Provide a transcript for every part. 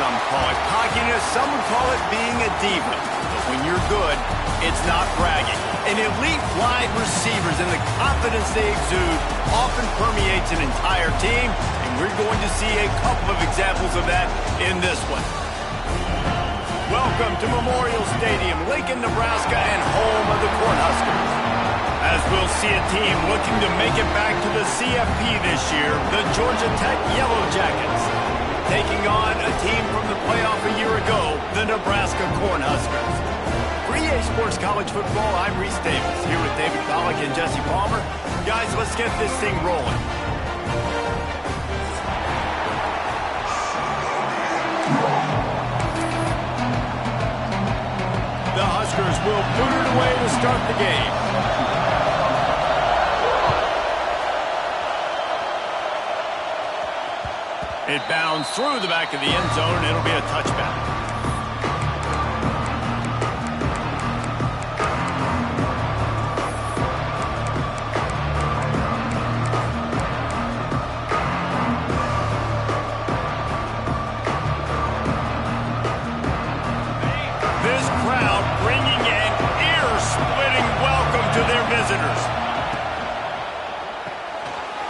some call it cockiness, some would call it being a diva. But when you're good, it's not bragging. An elite wide receivers and the confidence they exude often permeates an entire team, and we're going to see a couple of examples of that in this one. Welcome to Memorial Stadium, Lincoln, Nebraska, and home of the Cornhuskers. As we'll see a team looking to make it back to the CFP this year, the Georgia Tech Yellow Jackets, taking on a team from the playoff a year ago, the Nebraska Cornhuskers. For EA Sports College Football, I'm Reese Davis, here with David Pollack and Jesse Palmer. Guys, let's get this thing rolling. The Huskers will put it away to start the game. It bounds through the back of the end zone, and it'll be a touchback. This crowd bringing an ear-splitting welcome to their visitors.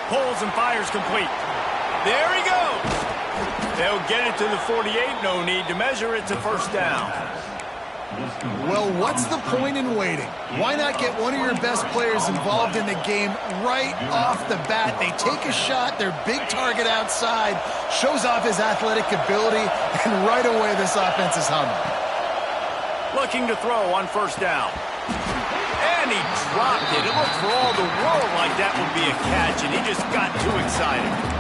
Pulls and fires complete. There he goes. They'll get it to the 48. No need to measure. It's a first down. Well, what's the point in waiting? Why not get one of your best players involved in the game right off the bat? They take a shot, their big target outside, shows off his athletic ability, and right away this offense is humming. Looking to throw on first down. And he dropped it. It looked for all the world like that would be a catch, and he just got too excited.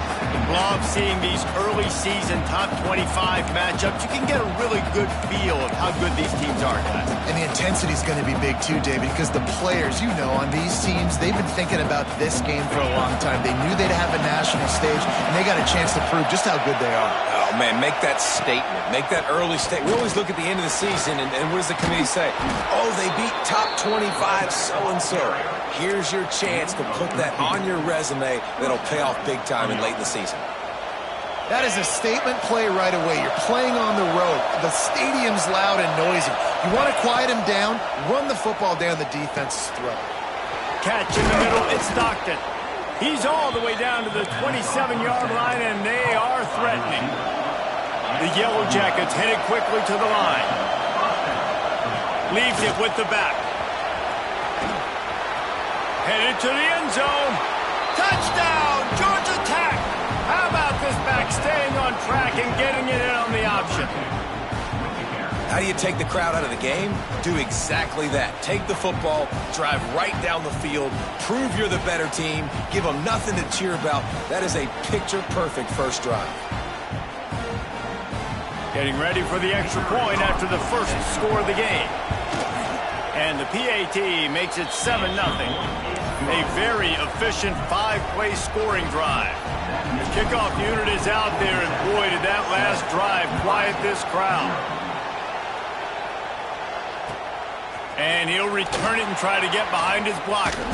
Love seeing these early season top 25 matchups. You can get a really good feel of how good these teams are, guys. And the intensity is going to be big too, David, because the players, you know, on these teams, they've been thinking about this game for a long time. They knew they'd have a national stage, and they got a chance to prove just how good they are. Oh, man, make that statement. Make that early statement. We always look at the end of the season, and what does the committee say? Oh, they beat top 25 so-and-so. Here's your chance to put that on your resume that'll pay off big time and late in the season. That is a statement play right away. You're playing on the road. The stadium's loud and noisy. You want to quiet him down, run the football down the defense's throat. Catch in the middle, it's Stockton. He's all the way down to the 27-yard line, and they are threatening. The Yellow Jackets headed quickly to the line. Leaves it with the back. Headed to the end zone. Touchdown, Georgia Tech. How about this back staying on track and getting it in on the option? How do you take the crowd out of the game? Do exactly that. Take the football, drive right down the field, prove you're the better team, give them nothing to cheer about. That is a picture-perfect first drive. Getting ready for the extra point after the first score of the game. And the PAT makes it 7-0. A very efficient 5-play scoring drive. The kickoff unit is out there, and boy, did that last drive quiet this crowd. And he'll return it and try to get behind his blockers.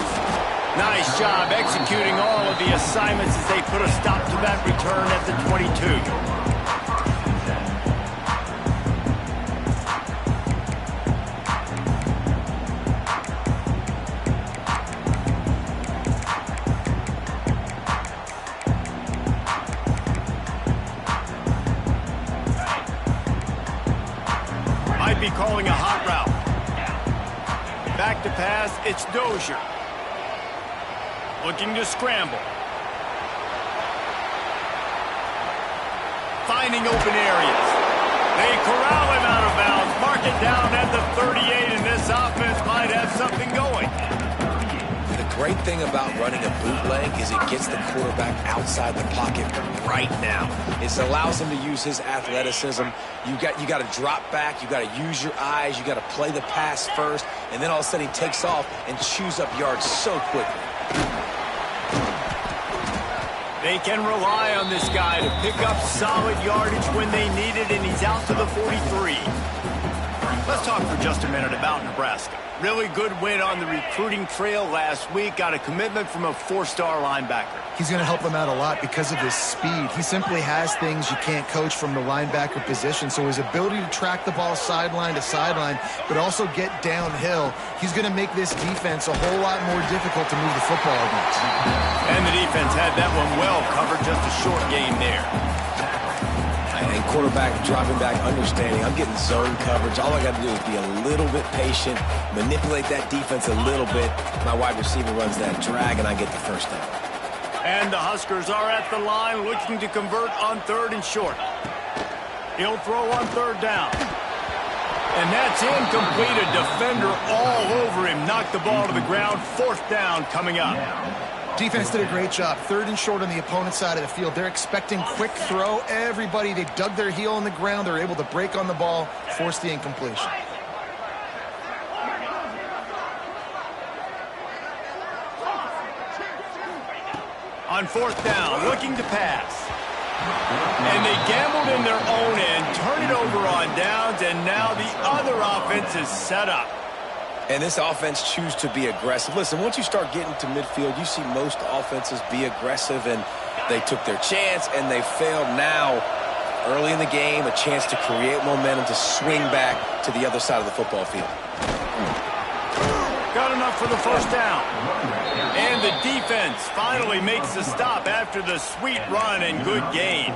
Nice job executing all of the assignments as they put a stop to that return at the 22. Be calling a hot route. Back to pass, it's Dozier. Looking to scramble. Finding open areas. They corral him out of bounds, mark it down at the 38, and this offense might have something going. The great thing about running a bootleg is it gets the quarterback outside the pocket right now. It allows him to use his athleticism. You got to drop back. You got to use your eyes. You got to play the pass first, and then all of a sudden he takes off and chews up yards so quickly. They can rely on this guy to pick up solid yardage when they need it, and he's out to the 43. Let's talk for just a minute about Nebraska. Really good win on the recruiting trail last week. Got a commitment from a 4-star linebacker. He's going to help them out a lot because of his speed. He simply has things you can't coach from the linebacker position. So his ability to track the ball sideline to sideline, but also get downhill, he's going to make this defense a whole lot more difficult to move the football against. And the defense had that one well covered, just a short gain there. And quarterback dropping back, understanding, I'm getting zone coverage. All I got to do is be a little bit patient, manipulate that defense a little bit. My wide receiver runs that drag, and I get the first down. And the Huskers are at the line looking to convert on 3rd and short. He'll throw on 3rd down. And that's incomplete. A defender all over him. Knocked the ball to the ground. 4th down coming up. Defense did a great job. 3rd and short on the opponent's side of the field. They're expecting quick throw. Everybody, they dug their heel in the ground. They're able to break on the ball, force the incompletion. On 4th down, looking to pass. And they gambled in their own end, turn it over on downs, and now the other offense is set up. And this offense choose to be aggressive. Listen, once you start getting to midfield, you see most offenses be aggressive, and they took their chance, and they failed. Now, early in the game, a chance to create momentum to swing back to the other side of the football field. Got enough for the 1st down. And the defense finally makes the stop after the sweet run and good gain.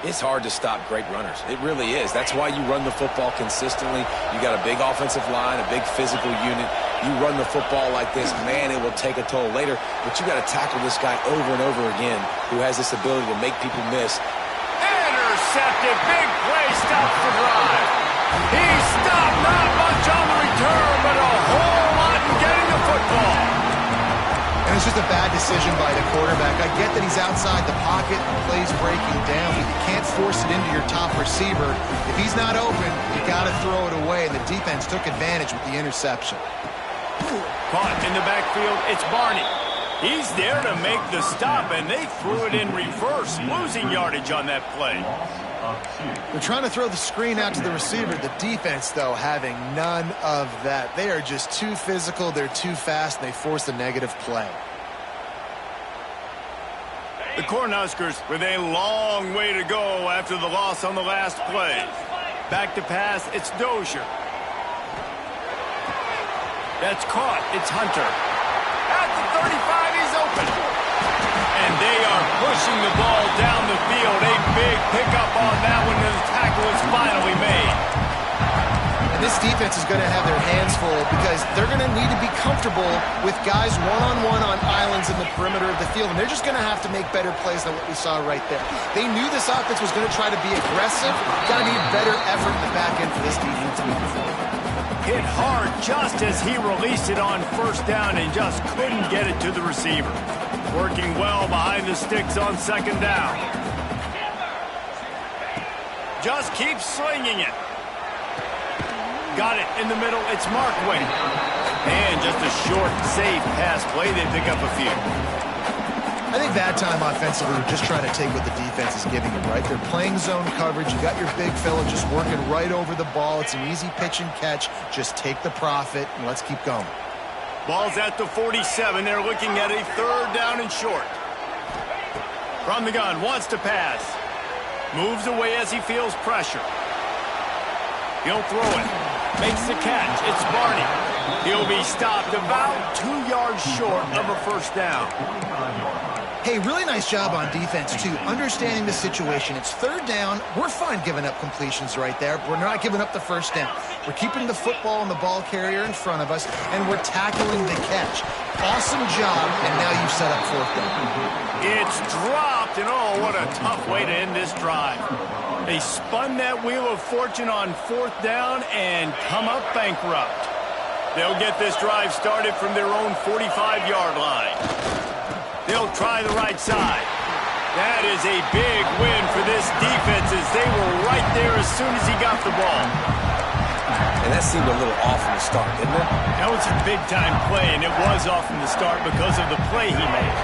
It's hard to stop great runners. It really is. That's why you run the football consistently. You got a big offensive line, a big physical unit. You run the football like this, man, it will take a toll later. But you got to tackle this guy over and over again who has this ability to make people miss. Intercepted. Big play. Stops the drive. He stopped. Not much on the return, but a whole lot in getting the football. And it's just a bad decision by the quarterback. I get that he's outside the pocket and plays breaking down, but you can't force it into your top receiver. If he's not open, you got to throw it away, and the defense took advantage with the interception. Caught in the backfield, it's Barney. He's there to make the stop, and they threw it in reverse, losing yardage on that play. They're trying to throw the screen out to the receiver. The defense, though, having none of that. They are just too physical, they're too fast, and they force a negative play. The Cornhuskers with a long way to go after the loss on the last play. Back to pass, it's Dozier. That's caught, it's Hunter. At the 35, he's open. And they are pushing the ball down the field. A big pickup on that one, and the tackle is finally made. And this defense is going to have their hands full because they're going to need to be comfortable with guys one-on-one on islands in the perimeter of the field, and they're just going to have to make better plays than what we saw right there. They knew this offense was going to try to be aggressive. Got to need better effort in the back end for this defense to move forward. Hit hard just as he released it on 1st down and just couldn't get it to the receiver. Working well behind the sticks on 2nd down. Just keeps slinging it. Got it in the middle. It's Markway. And just a short, safe pass play. They pick up a few. I think that time offensively, we're just trying to take what the defense is giving them, right? They're playing zone coverage. You got your big fella just working right over the ball. It's an easy pitch and catch. Just take the profit, and let's keep going. Ball's at the 47. They're looking at a 3rd down and short. From the gun, wants to pass. Moves away as he feels pressure. He'll throw it. Makes the catch. It's Barney. He'll be stopped about 2 yards short of a 1st down. Hey, really nice job on defense, too. Understanding the situation. It's 3rd down. We're fine giving up completions right there. We're not giving up the 1st down. We're keeping the football and the ball carrier in front of us, and we're tackling the catch. Awesome job, and now you've set up 4th down. It's dropped, and oh, what a tough way to end this drive. They spun that wheel of fortune on 4th down and come up bankrupt. They'll get this drive started from their own 45-yard line. They'll try the right side. That is a big win for this defense as they were right there as soon as he got the ball. And that seemed a little off from the start, didn't it? That was a big-time play, and it was off from the start because of the play he made.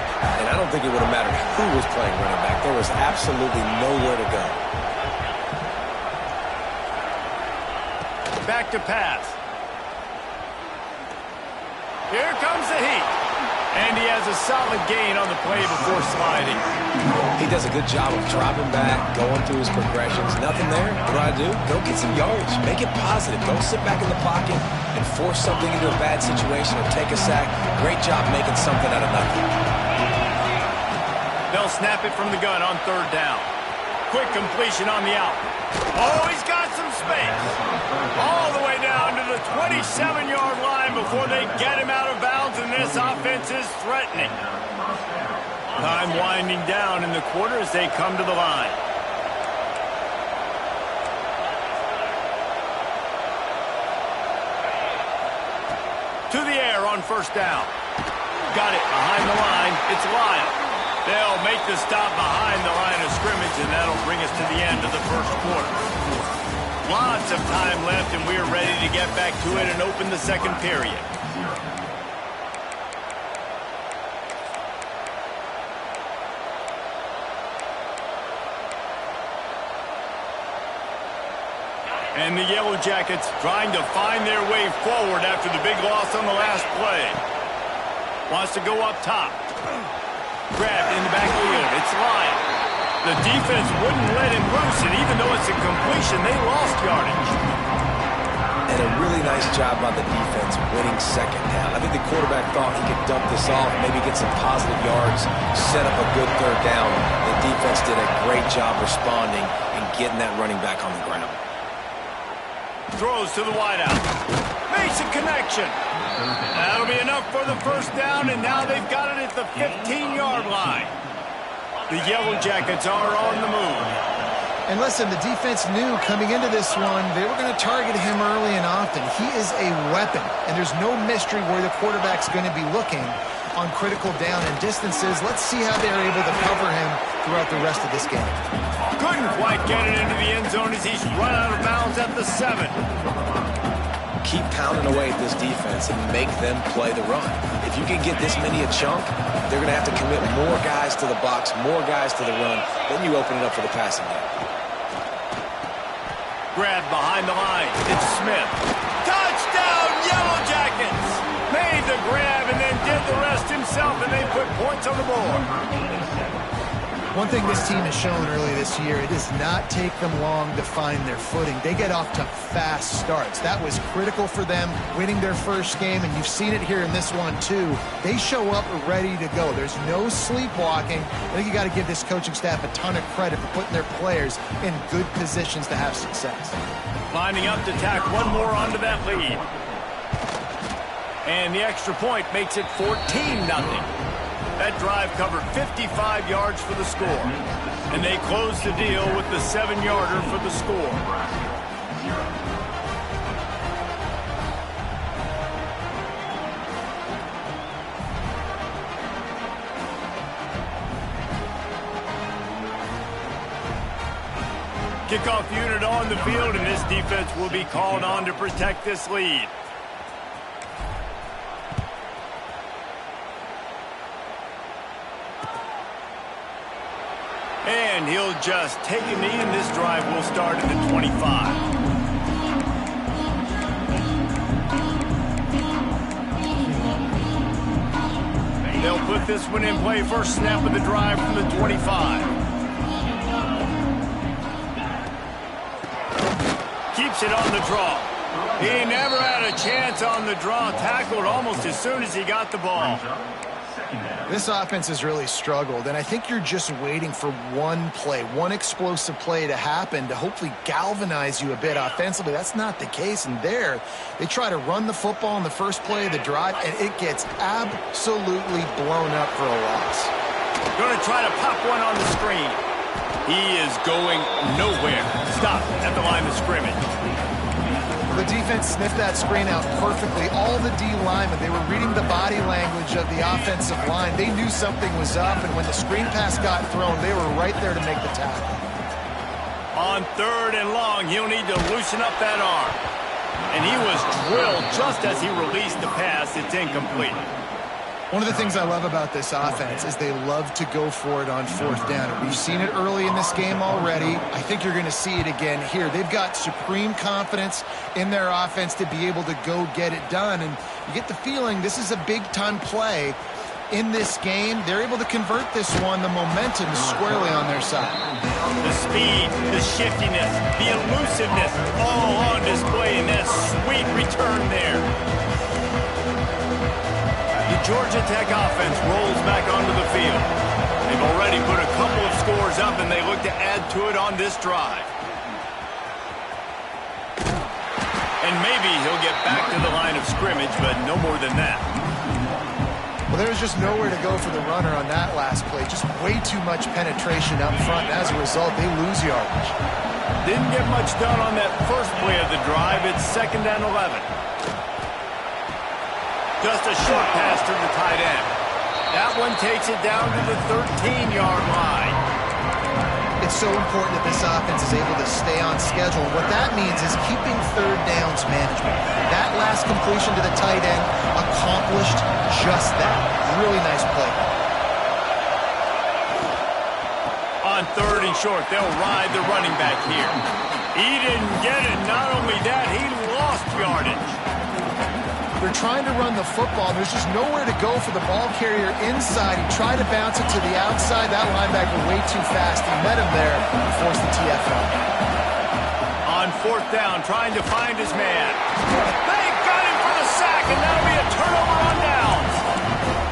And I don't think it would have mattered who was playing running back. There was absolutely nowhere to go. back to pass. Here comes the heat. And he has a solid gain on the play before sliding. He does a good job of dropping back, going through his progressions. Nothing there. What do? Go get some yardage. Make it positive. Don't sit back in the pocket and force something into a bad situation or take a sack. Great job making something out of nothing. They'll snap it from the gun on third down. Quick completion on the out. Oh, he's got some space. All the way down to the 27-yard line before they get him out of bounds, and this offense is threatening. Time winding down in the quarter as they come to the line. To the air on first down. Got it behind the line. It's Lyle. They'll make the stop behind the line of scrimmage, and that'll bring us to the end of the first quarter. Lots of time left, and we're ready to get back to it and open the second period. And the Yellow Jackets trying to find their way forward after the big loss on the last play. Wants to go up top. Grabbed in the backfield. It's Lyle. The defense wouldn't let him loose, and even though it's a completion, they lost yardage. And a really nice job by the defense winning second down. I think the quarterback thought he could dump this off, maybe get some positive yards, set up a good third down. The defense did a great job responding and getting that running back on the ground. Throws to the wideout. Makes a connection. That'll be enough for the first down, and now they've got it at the 15-yard line. The Yellow Jackets are on the move. And listen, the defense knew coming into this one, they were going to target him early and often. He is a weapon, and there's no mystery where the quarterback's going to be looking on critical down and distances. Let's see how they're able to cover him throughout the rest of this game. Couldn't quite get it into the end zone as he's run out of bounds at the 7. Keep pounding away at this defense and make them play the run. If you can get this many a chunk, they're going to have to commit more guys to the box, more guys to the run. Then you open it up for the passing game. Grab behind the line. It's Smith. Touchdown, Yellow Jackets! Made the grab and then did the rest himself, and they put points on the board. One thing this team has shown early this year, it does not take them long to find their footing. They get off to fast starts. That was critical for them winning their first game, and you've seen it here in this one too. They show up ready to go. There's no sleepwalking. I think you got to give this coaching staff a ton of credit for putting their players in good positions to have success. Lining up to tack one more onto that lead. And the extra point makes it 14-0. That drive covered 55 yards for the score. And they close the deal with the 7-yarder for the score. Kickoff unit on the field, and this defense will be called on to protect this lead. And he'll just take a knee, and this drive will start at the 25. They'll put this one in play. First snap of the drive from the 25. Keeps it on the draw. He never had a chance on the draw. Tackled almost as soon as he got the ball. This offense has really struggled, and I think you're just waiting for one play, one explosive play to happen to hopefully galvanize you a bit offensively. That's not the case, and there, they try to run the football in the first play of the drive, and it gets absolutely blown up for a loss. Going to try to pop one on the screen. He is going nowhere. Stop at the line of scrimmage. The defense sniffed that screen out perfectly. All the D linemen, they were reading the body language of the offensive line. They knew something was up, and when the screen pass got thrown, they were right there to make the tackle. On 3rd and long, he'll need to loosen up that arm. And he was drilled just as he released the pass. It's incomplete. One of the things I love about this offense is they love to go for it on fourth down. We've seen it early in this game already. I think you're going to see it again here. They've got supreme confidence in their offense to be able to go get it done. And you get the feeling this is a big-time play in this game. They're able to convert this one. The momentum is squarely on their side. The speed, the shiftiness, the elusiveness, all on display in that sweet return there. The Georgia Tech offense rolls back onto the field. They've already put a couple of scores up, and they look to add to it on this drive. And maybe he'll get back to the line of scrimmage, but no more than that. Well, there was just nowhere to go for the runner on that last play. Just way too much penetration up front. As a result, they lose yardage. Didn't get much done on that first play of the drive. It's 2nd and 11. Just a short pass to the tight end. That one takes it down to the 13-yard line. It's so important that this offense is able to stay on schedule. What that means is keeping third downs management. That last completion to the tight end accomplished just that. Really nice play. On 3rd and short, they'll ride the running back here. He didn't get it. Not only that, he lost yardage. They're trying to run the football. There's just nowhere to go for the ball carrier inside. He tried to bounce it to the outside. That linebacker way too fast. He met him there and forced the TFL. On 4th down, trying to find his man. They got him for the sack, and that'll be a turnover on downs.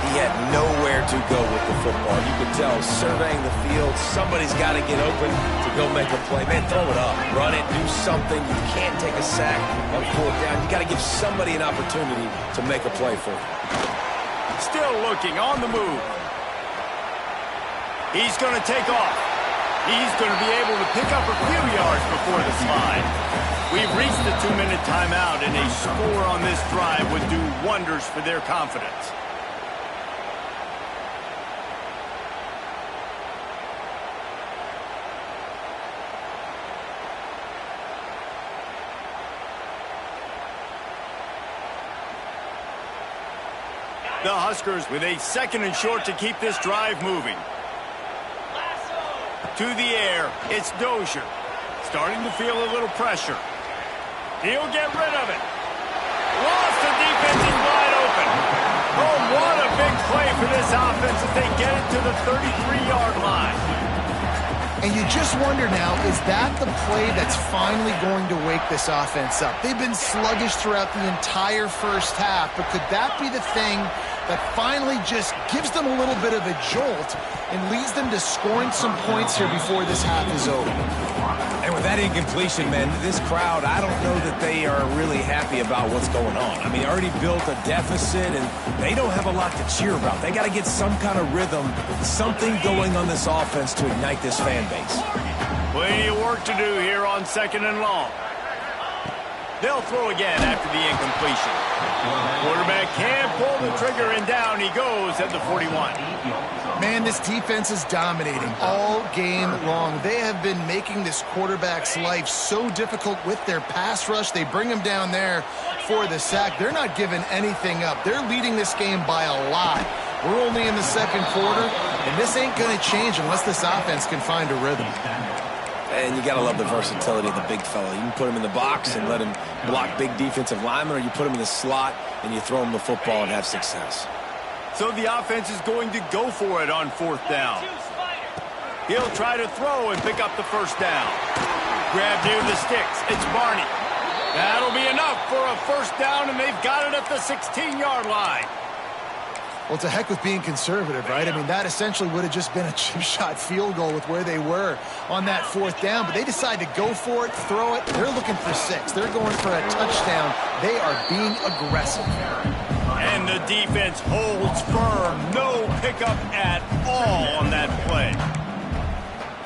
He had nowhere to go with the football. You could tell, surveying the field, somebody's got to get open to go make a play. Man, throw it up. Run it. Do something. You can't take a sack on 4th down. You got to give somebody an opportunity to make a play for you. Still looking on the move. He's going to take off. He's going to be able to pick up a few yards before the slide. We've reached the 2-minute timeout, and a score on this drive would do wonders for their confidence. The Huskers with a 2nd and short to keep this drive moving. To the air, it's Dozier. Starting to feel a little pressure. He'll get rid of it. Lost the defense is wide open. Oh, what a big play for this offense as they get it to the 33-yard line. And you just wonder now, is that the play that's finally going to wake this offense up? They've been sluggish throughout the entire first half, but could that be the thing that finally just gives them a little bit of a jolt and leads them to scoring some points here before this half is over? And with that incompletion, man, this crowd, I don't know that they are really happy about what's going on. I mean, already built a deficit, and they don't have a lot to cheer about. They got to get some kind of rhythm, something going on this offense to ignite this fan base. Plenty of work to do here on 2nd and long. They'll throw again after the incompletion. Quarterback can't pull the trigger, and down he goes at the 41. Man, this defense is dominating all game long. They have been making this quarterback's life so difficult with their pass rush. They bring him down there for the sack. They're not giving anything up. They're leading this game by a lot. We're only in the 2nd quarter, and this ain't going to change unless this offense can find a rhythm. And you got to love the versatility of the big fella. You can put him in the box and let him block big defensive linemen, or you put him in the slot and you throw him the football and have success. So the offense is going to go for it on 4th down. He'll try to throw and pick up the 1st down. Grab near the sticks. It's Barney. That'll be enough for a 1st down, and they've got it at the 16-yard line. Well, to heck with being conservative, right? I mean, that essentially would have just been a chip shot field goal with where they were on that 4th down. But they decide to go for it, throw it. They're looking for 6. They're going for a touchdown. They are being aggressive. And the defense holds firm. No pickup at all on that play.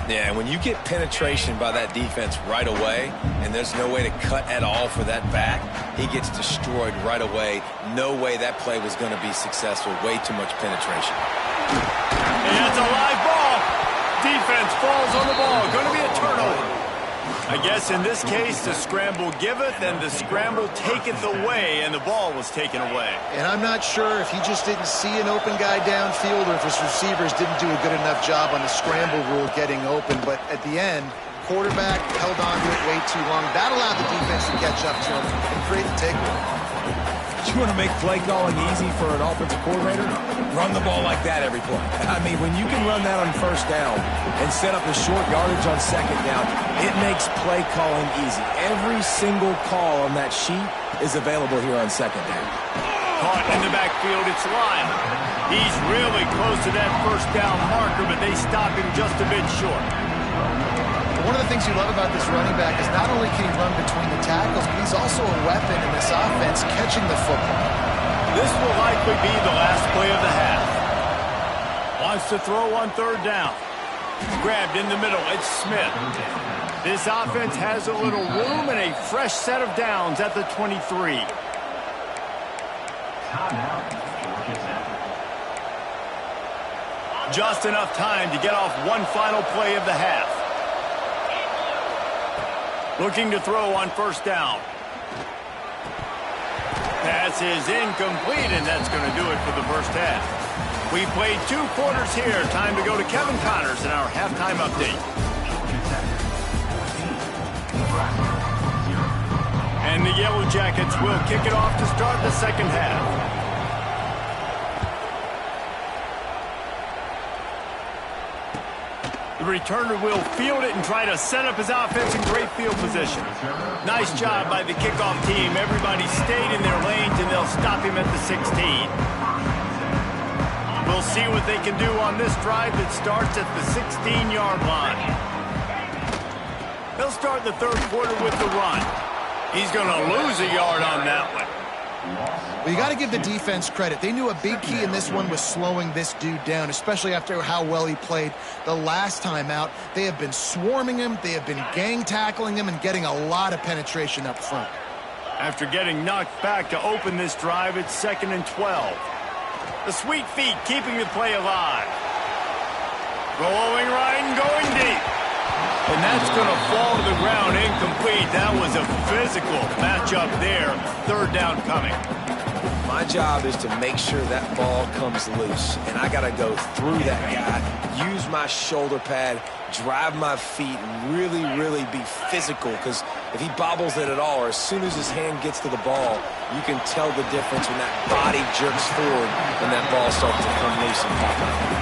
Yeah, when you get penetration by that defense right away, and there's no way to cut at all for that back, he gets destroyed right away. No way that play was going to be successful. Way too much penetration. And it's a live ball. Defense falls on the ball. Going to be a turnover. I guess in this case, the scramble giveth and the scramble taketh away, and the ball was taken away. And I'm not sure if he just didn't see an open guy downfield or if his receivers didn't do a good enough job on the scramble rule getting open. But at the end, quarterback held on to it way too long. That allowed the defense to catch up to him and create the takeaway. You want to make play calling easy for an offensive coordinator? Run the ball like that every play. I mean, when you can run that on first down and set up a short yardage on second down, it makes play calling easy. Every single call on that sheet is available here on second down. Caught in the backfield, it's Lyle. He's really close to that first down marker, but they stop him just a bit short. One of the things you love about this running back is not only can he run between the tackles, but he's also a weapon in this offense catching the football. This will likely be the last play of the half. Wants to throw on third down. Grabbed in the middle, it's Smith. This offense has a little room and a fresh set of downs at the 23. Just enough time to get off one final play of the half. Looking to throw on first down. Pass is incomplete, and that's going to do it for the first half. We played 2 quarters here. Time to go to Kevin Connors in our halftime update. And the Yellow Jackets will kick it off to start the second half. The returner will field it and try to set up his offense in great field position. Nice job by the kickoff team. Everybody stayed in their lanes, and they'll stop him at the 16. We'll see what they can do on this drive that starts at the 16-yard line. They'll start the third quarter with the run. He's going to lose a yard on that one. Well, you got to give the defense credit. They knew a big key in this one was slowing this dude down, especially after how well he played the last time out. They have been swarming him. They have been gang tackling him and getting a lot of penetration up front. After getting knocked back to open this drive, it's 2nd and 12. The sweet feet keeping the play alive. Rolling right and going deep. And that's going to fall to the ground incomplete. That was a physical matchup there. Third down coming. My job is to make sure that ball comes loose, and I got to go through that guy, use my shoulder pad, drive my feet, and really, really be physical, because if he bobbles it at all, or as soon as his hand gets to the ball, you can tell the difference when that body jerks forward and that ball starts to come loose and pop out.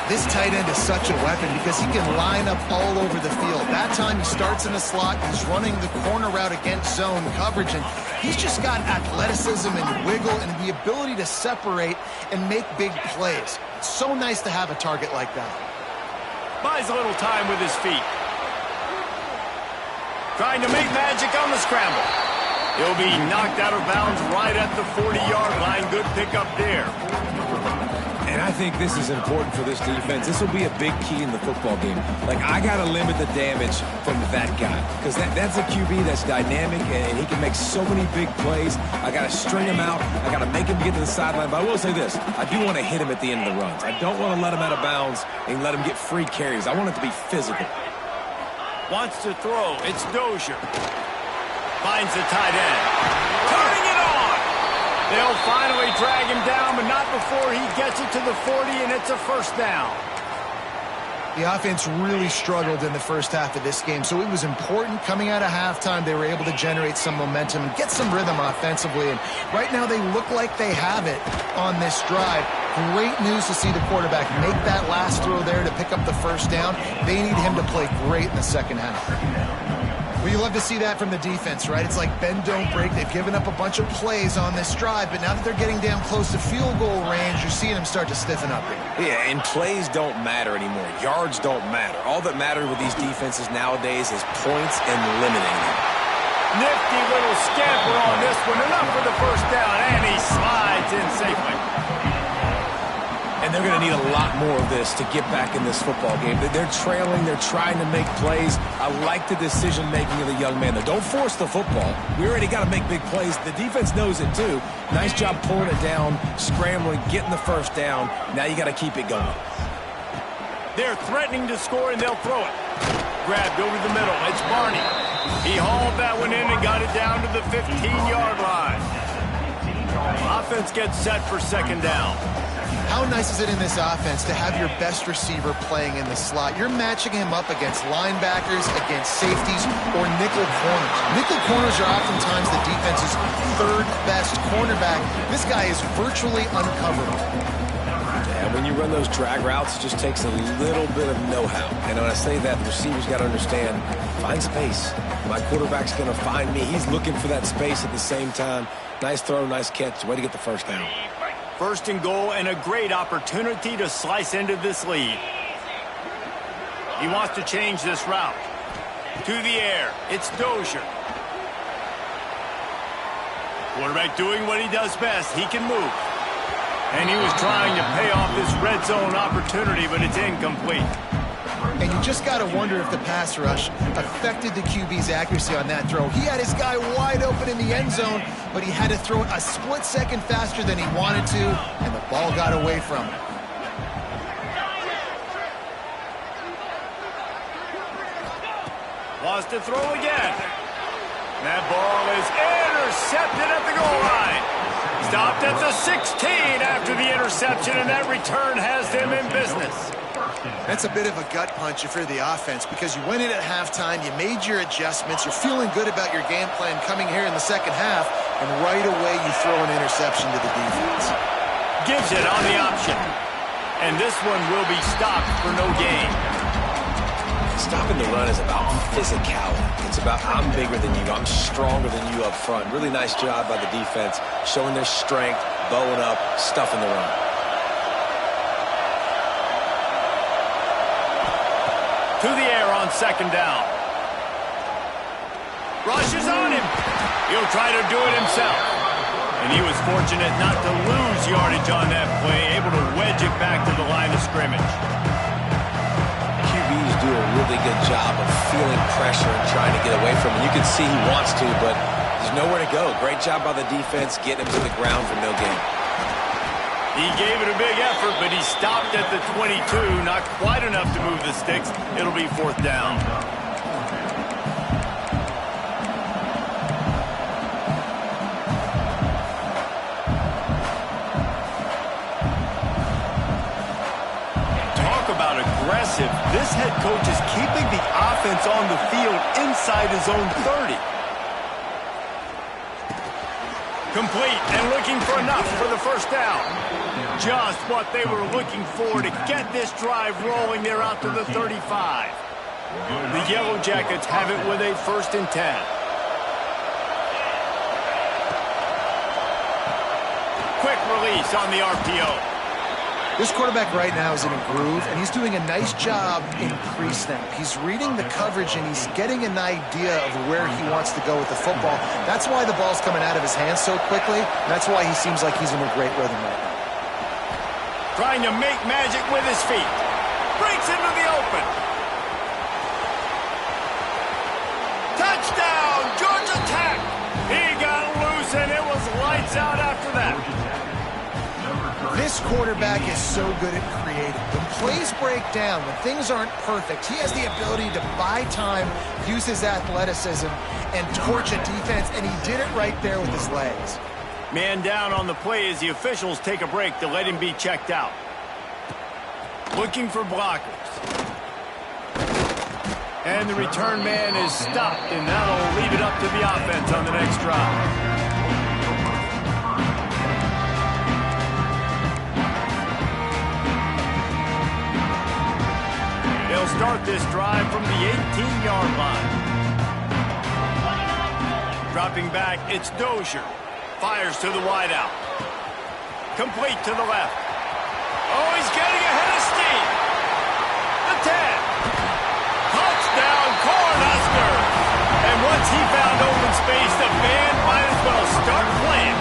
This tight end is such a weapon because he can line up all over the field. That time he starts in the slot, he's running the corner route against zone coverage, and he's just got athleticism and wiggle and the ability to separate and make big plays. It's so nice to have a target like that. Buys a little time with his feet. Trying to make magic on the scramble. He'll be knocked out of bounds right at the 40-yard line. Good pickup there. And I think this is important for this defense. This will be a big key in the football game. Like, I got to limit the damage from that guy because that's a QB that's dynamic and he can make so many big plays. I got to string him out. I got to make him get to the sideline. But I will say this. I do want to hit him at the end of the runs. I don't want to let him out of bounds and let him get free carries. I want it to be physical. Wants to throw. It's Dozier. Finds the tight end. Turning it on. They'll finally drag him down, but not before he gets it to the 40, and it's a first down. The offense really struggled in the first half of this game, so it was important coming out of halftime they were able to generate some momentum and get some rhythm offensively. And right now they look like they have it on this drive. Great news to see the quarterback make that last throw there to pick up the first down. They need him to play great in the second half. Well, you love to see that from the defense, right? It's like bend, don't break. They've given up a bunch of plays on this drive, but now that they're getting down close to field goal range, you're seeing them start to stiffen up here. Yeah, and plays don't matter anymore. Yards don't matter. All that matters with these defenses nowadays is points and limiting them. Nifty little scamper on this one. Enough for the first down, and he slides in safely. And they're going to need a lot more of this to get back in this football game. They're trailing. They're trying to make plays. I like the decision-making of the young man. Don't force the football. We already got to make big plays. The defense knows it, too. Nice job pulling it down, scrambling, getting the first down. Now you got to keep it going. They're threatening to score, and they'll throw it. grabbed over the middle. It's Barney. He hauled that one in and got it down to the 15-yard line. Offense gets set for second down. How nice is it in this offense to have your best receiver playing in the slot? You're matching him up against linebackers, against safeties, or nickel corners. Nickel corners are oftentimes the defense's third best cornerback. This guy is virtually uncoverable. And when you run those drag routes, it just takes a little bit of know-how. And when I say that, the receiver's got to understand, find space. My quarterback's going to find me. He's looking for that space at the same time. Nice throw, nice catch. Way to get the first down. First and goal, and a great opportunity to slice into this lead. He wants to change this route. To the air, it's Dozier. Quarterback doing what he does best. He can move. And he was trying to pay off this red zone opportunity, but it's incomplete. And you just got to wonder if the pass rush affected the QB's accuracy on that throw. He had his guy wide open in the end zone, but he had to throw it a split second faster than he wanted to, and the ball got away from him. Wants to throw again. That ball is intercepted at the goal line. Stopped at the 16 after the interception, and that return has them in business. That's a bit of a gut punch if you're the offense, because you went in at halftime, you made your adjustments, you're feeling good about your game plan coming here in the second half, and right away you throw an interception to the defense. Gives it on the option. And this one will be stopped for no gain. Stopping the run is about physicality. It's about I'm bigger than you, I'm stronger than you up front. Really nice job by the defense, showing their strength, bowing up, stuffing the run. To the air on second down. Rushes on him. He'll try to do it himself. And he was fortunate not to lose yardage on that play, able to wedge it back to the line of scrimmage. QBs do a really good job of feeling pressure and trying to get away from him. You can see he wants to, but there's nowhere to go. Great job by the defense getting him to the ground for no gain. He gave it a big effort, but he stopped at the 22. Not quite enough to move the sticks. It'll be fourth down. Talk about aggressive. This head coach is keeping the offense on the field inside his own 30. Complete and looking for enough for the first down. Just what they were looking for to get this drive rolling. They're out to the 35. The Yellow Jackets have it with a 1st and 10. Quick release on the RPO. This quarterback right now is in a groove, and he's doing a nice job in pre-snap. He's reading the coverage, and he's getting an idea of where he wants to go with the football. That's why the ball's coming out of his hands so quickly. That's why he seems like he's in a great rhythm right now. Trying to make magic with his feet. Breaks into the open. Touchdown, Georgia Tech. He got loose, and it was lights out after that. This quarterback is so good at creating. When plays break down, when things aren't perfect, he has the ability to buy time, use his athleticism, and torch a defense, and he did it right there with his legs. Man down on the play as the officials take a break to let him be checked out. Looking for blockers. And the return man is stopped, and that'll leave it up to the offense on the next drive. They'll start this drive from the 18-yard line. Dropping back, it's Dozier. Fires to the wideout. Complete to the left. Oh, he's getting ahead of steam. The 10. Touchdown, Cornhuskers. And once he found open space, the band might as well start playing.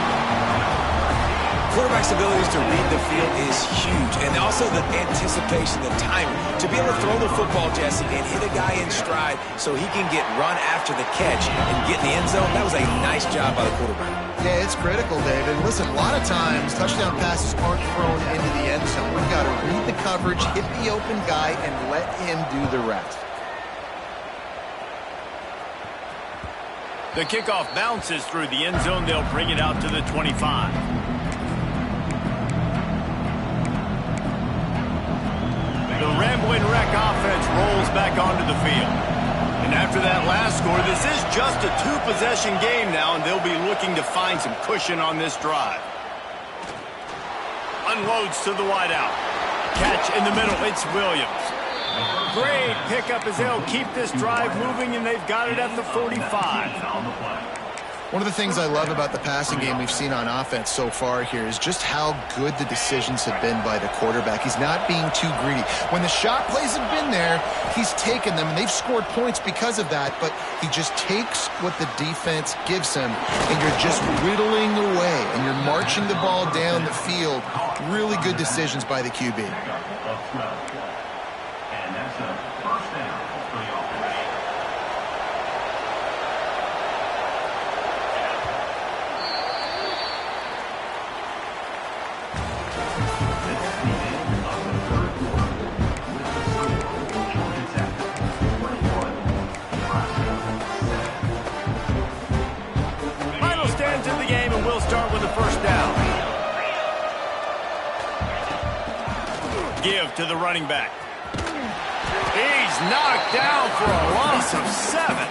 Quarterback's abilities to read the field is huge, and also the anticipation, the timing. To be able to throw the football, Jesse, and hit a guy in stride so he can get run after the catch and get in the end zone, that was a nice job by the quarterback. Yeah, it's critical, David. Listen, a lot of times touchdown passes aren't thrown into the end zone. We've got to read the coverage, hit the open guy, and let him do the rest. The kickoff bounces through the end zone. They'll bring it out to the 25. The Rambling Wreck offense rolls back onto the field. And after that last score, this is just a two-possession game now, and they'll be looking to find some cushion on this drive. Unloads to the wideout. Catch in the middle. It's Williams. Great pickup as they'll keep this drive moving, and they've got it at the 45. One of the things I love about the passing game we've seen on offense so far here is just how good the decisions have been by the quarterback. He's not being too greedy. When the shot plays have been there, he's taken them, and they've scored points because of that, but he just takes what the defense gives him, and you're just whittling away, and you're marching the ball down the field. Really good decisions by the QB. Give to the running back. He's knocked down for a loss of 7.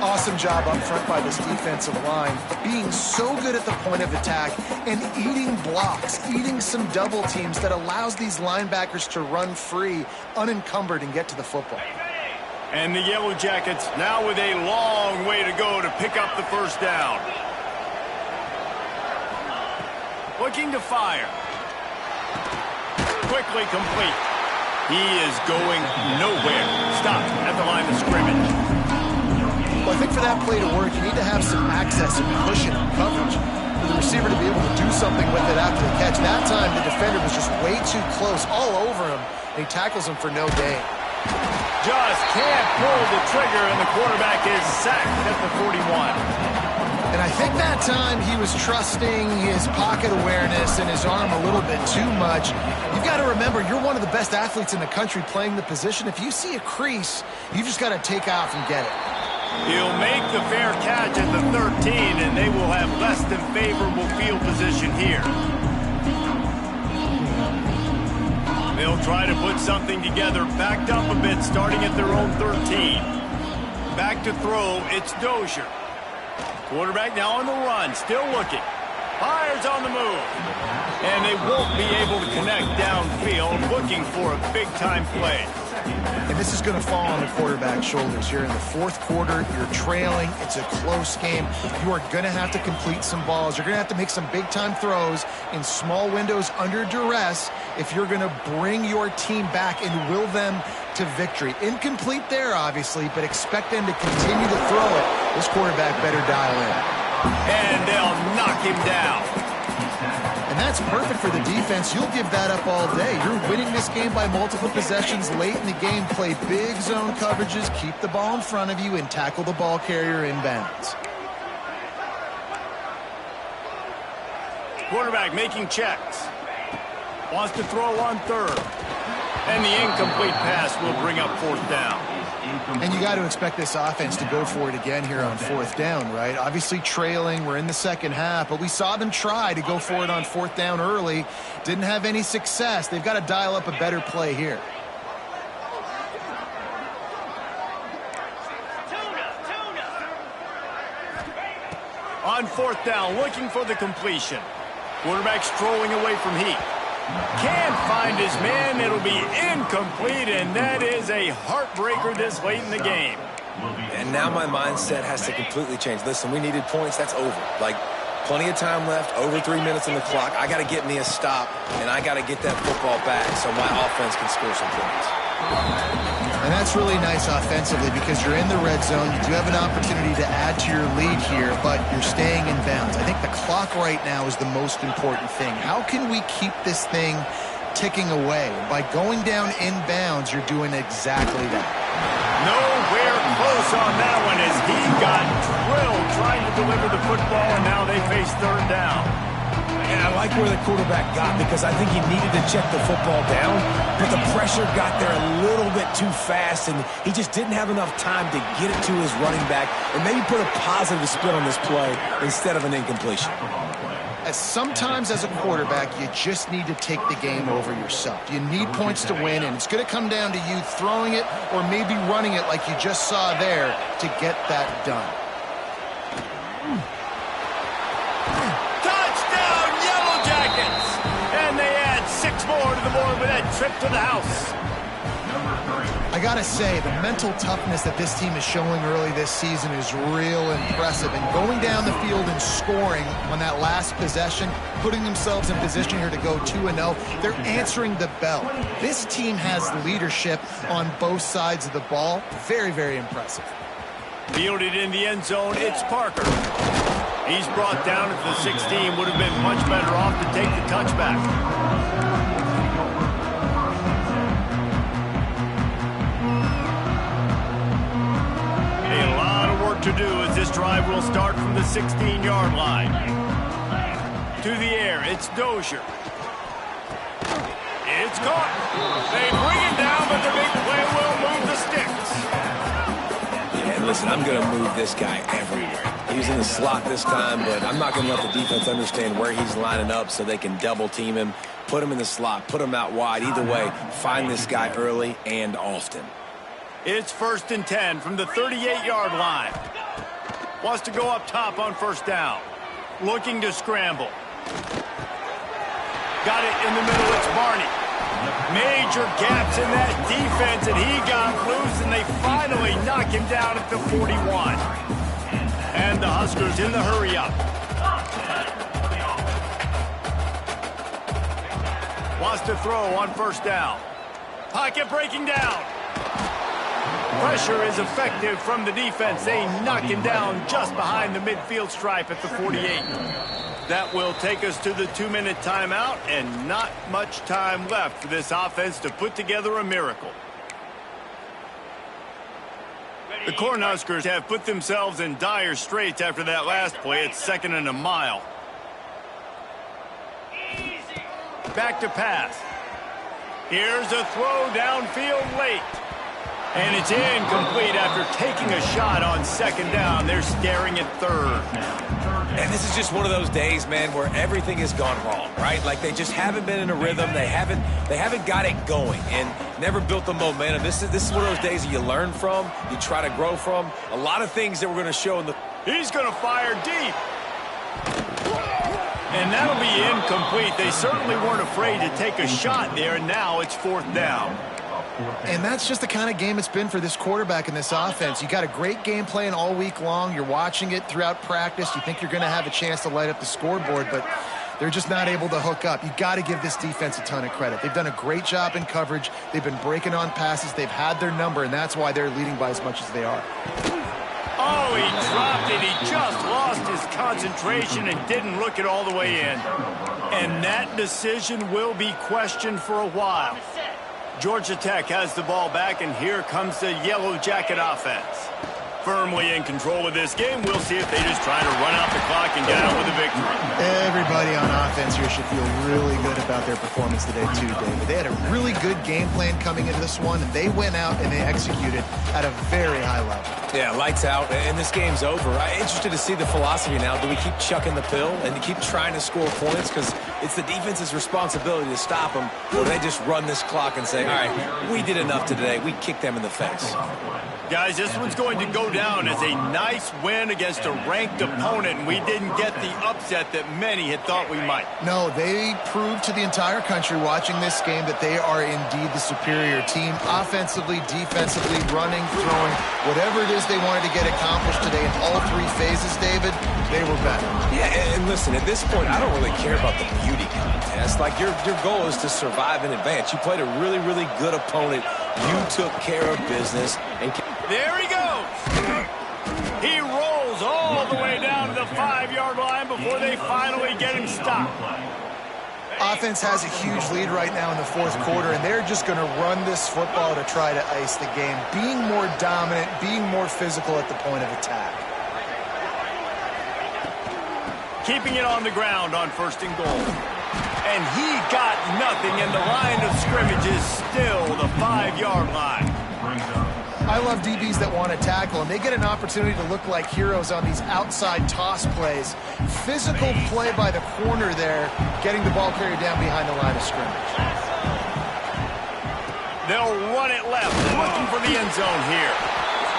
Awesome job up front by this defensive line, being so good at the point of attack and eating blocks, eating some double teams that allows these linebackers to run free, unencumbered, and get to the football. And the Yellow Jackets now with a long way to go to pick up the first down. Looking to fire. Quickly complete. He is going nowhere. Stopped at the line of scrimmage. Well, I think for that play to work, you need to have some access and cushion and coverage for the receiver to be able to do something with it after the catch. That time, the defender was just way too close, all over him, and he tackles him for no gain. Just can't pull the trigger, and the quarterback is sacked at the 41. And I think that time he was trusting his pocket awareness and his arm a little bit too much. You've got to remember, you're one of the best athletes in the country playing the position. If you see a crease, you've just got to take off and get it. He'll make the fair catch at the 13, and they will have less than favorable field position here. They'll try to put something together, backed up a bit, starting at their own 13. Back to throw, it's Dozier. Quarterback now on the run, still looking. Fires on the move. And they won't be able to connect downfield, looking for a big-time play. And this is going to fall on the quarterback's shoulders here in the fourth quarter. You're trailing. It's a close game. You are going to have to complete some balls. You're going to have to make some big-time throws in small windows under duress if you're going to bring your team back and will them to victory. Incomplete there, obviously, but expect them to continue to throw it. This quarterback better dial in. And they'll knock him down. And that's perfect for the defense. You'll give that up all day. You're winning this game by multiple possessions late in the game. Play big zone coverages, keep the ball in front of you, and tackle the ball carrier inbounds. Quarterback making checks. Wants to throw on third. And the incomplete pass will bring up fourth down. And you got to expect this offense to go for it again here on fourth down, right? Obviously trailing, we're in the second half, but we saw them try to go for it on fourth down early. Didn't have any success. They've got to dial up a better play here. On fourth down, looking for the completion. Quarterback strolling away from Heath. Can't find his man. It'll be incomplete, and that is a heartbreaker this late in the game. And now my mindset has to completely change. Listen, we needed points. That's over. Like, plenty of time left, over 3 minutes on the clock. I got to get me a stop, and I got to get that football back so my offense can score some points. And that's really nice offensively because you're in the red zone. You do have an opportunity to add to your lead here, but you're staying in bounds. I think the clock right now is the most important thing. How can we keep this thing ticking away? By going down in bounds, you're doing exactly that. Nowhere close on that one as he got drilled trying to deliver the football, and now they face third down. And I like where the quarterback got because I think he needed to check the football down, but the pressure got there a little bit too fast, and he just didn't have enough time to get it to his running back and maybe put a positive spin on this play instead of an incompletion. Sometimes as a quarterback, you just need to take the game over yourself. You need points to win, and it's going to come down to you throwing it or maybe running it like you just saw there to get that done. Touchdown, Yellow Jackets! And they add 6 more to the board with that trip to the house. I gotta say, the mental toughness that this team is showing early this season is real impressive. And going down the field and scoring on that last possession, putting themselves in position here to go 2-0, they're answering the bell. This team has leadership on both sides of the ball. Very, very impressive. Fielded in the end zone, it's Parker. He's brought down at the 16. Would have been much better off to take the touchback. To do as this drive will start from the 16-yard line. To the air, it's Dozier. It's caught. They bring him down, but the big play will move the sticks. Yeah, and listen, I'm going to move this guy everywhere. He's in the slot this time, but I'm not going to let the defense understand where he's lining up so they can double team him, put him in the slot, put him out wide. Either way, find this guy early and often. It's 1st and 10 from the 38-yard line. Wants to go up top on 1st down. Looking to scramble. Got it in the middle, it's Barney. Major gaps in that defense, and he got loose, and they finally knock him down at the 41. And the Huskers in the hurry-up. Wants to throw on 1st down. Pocket breaking down. Pressure is effective from the defense. They knock him down just behind the midfield stripe at the 48. That will take us to the 2-minute timeout, and not much time left for this offense to put together a miracle. The Cornhuskers have put themselves in dire straits after that last play. It's 2nd and a mile. Back to pass. Here's a throw downfield late. And it's incomplete after taking a shot on 2nd down. They're staring at 3rd. And this is just one of those days, man, where everything has gone wrong, right? Like they just haven't been in a rhythm. They haven't got it going and never built the momentum. This is one of those days that you learn from, you try to grow from. A lot of things that we're going to show in the... He's going to fire deep. And that'll be incomplete. They certainly weren't afraid to take a shot there, and now it's 4th down. And that's just the kind of game it's been for this quarterback in this offense. You got a great game plan all week long. You're watching it throughout practice. You think you're going to have a chance to light up the scoreboard, but they're just not able to hook up. You got to give this defense a ton of credit. They've done a great job in coverage. They've been breaking on passes. They've had their number, and that's why they're leading by as much as they are. Oh, he dropped it. He just lost his concentration and didn't look it all the way in. And that decision will be questioned for a while. Georgia Tech has the ball back, and here comes the Yellow Jacket offense. Firmly in control of this game. We'll see if they just try to run out the clock and get out with a victory. Everybody on offense here should feel really good about their performance today, too, David. They had a really good game plan coming into this one, and they went out and they executed at a very high level. Yeah, lights out, and this game's over. I'm interested to see the philosophy now. Do we keep chucking the pill and keep trying to score points because it's the defense's responsibility to stop them, or they just run this clock and say, all right, we did enough today. We kicked them in the face. Guys, this one's going to go down as a nice win against a ranked opponent, and we didn't get the upset that many had thought we might. No, they proved to the entire country watching this game that they are indeed the superior team. Offensively, defensively, running, throwing, whatever it is they wanted to get accomplished today in all 3 phases, David, they were better. Yeah, and listen, at this point, I don't really care about the beauty contest. Like, your goal is to survive and advance. You played a really, really good opponent. You took care of business. And there he goes. He rolls all the way down to the 5-yard line before they finally get him stopped. Offense has a huge lead right now in the 4th quarter, and they're just going to run this football to try to ice the game, being more dominant, being more physical at the point of attack. keeping it on the ground on 1st and goal. And he got nothing, and the line of scrimmage is still the 5-yard line. I love DBs that want to tackle, and they get an opportunity to look like heroes on these outside toss plays. Physical play by the corner there, getting the ball carried down behind the line of scrimmage. They'll run it left, looking for the end zone here.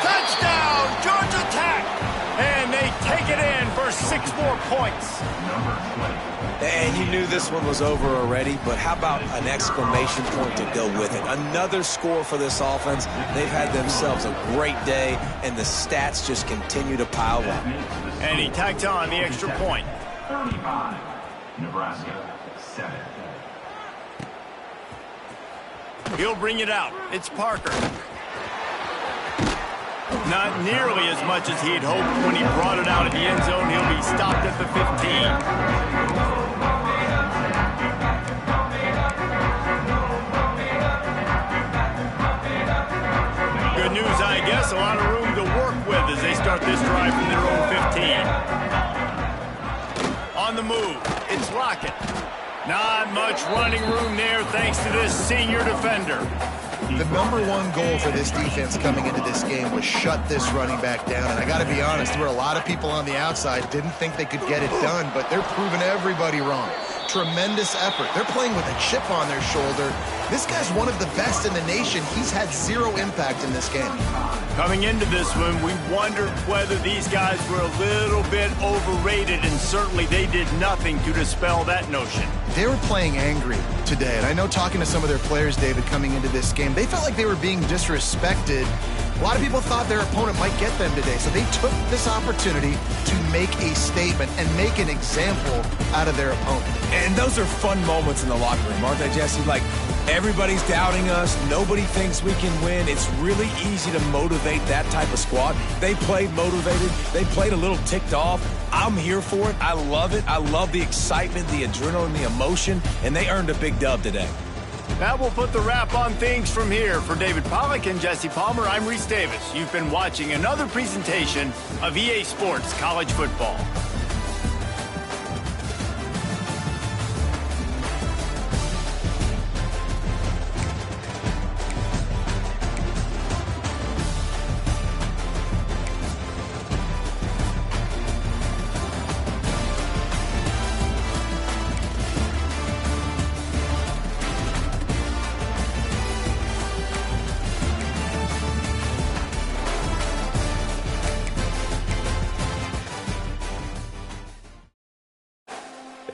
Touchdown, Georgia Tech! And they take it in for 6 more points. And you knew this one was over already, but how about an exclamation point to go with it? Another score for this offense. They've had themselves a great day, and the stats just continue to pile up. And he tacked on the extra point. 35, Nebraska, 7. He'll bring it out. It's Parker. Not nearly as much as he'd hoped when he brought it out at the end zone. He'll be stopped at the 15. Good news, I guess. A lot of room to work with as they start this drive from their own 15. On the move, it's Lockett. Not much running room there thanks to this senior defender. The #1 goal for this defense coming into this game was shut this running back down. And I got to be honest, there were a lot of people on the outside didn't think they could get it done, but they're proving everybody wrong. Tremendous effort. They're playing with a chip on their shoulder. This guy's one of the best in the nation. He's had 0 impact in this game. Coming into this one, we wondered whether these guys were a little bit overrated, and certainly they did nothing to dispel that notion. They were playing angry today, and I know talking to some of their players, David, coming into this game, they felt like they were being disrespected. A lot of people thought their opponent might get them today, so they took this opportunity to make a statement and make an example out of their opponent. And those are fun moments in the locker room, aren't they, Jesse? Like, everybody's doubting us. Nobody thinks we can win. It's really easy to motivate that type of squad. They played motivated. They played a little ticked off. I'm here for it. I love it. I love the excitement, the adrenaline, the emotion, and they earned a big dub today. That will put the wrap on things from here. For David Pollack and Jesse Palmer, I'm Reese Davis. You've been watching another presentation of EA Sports College Football.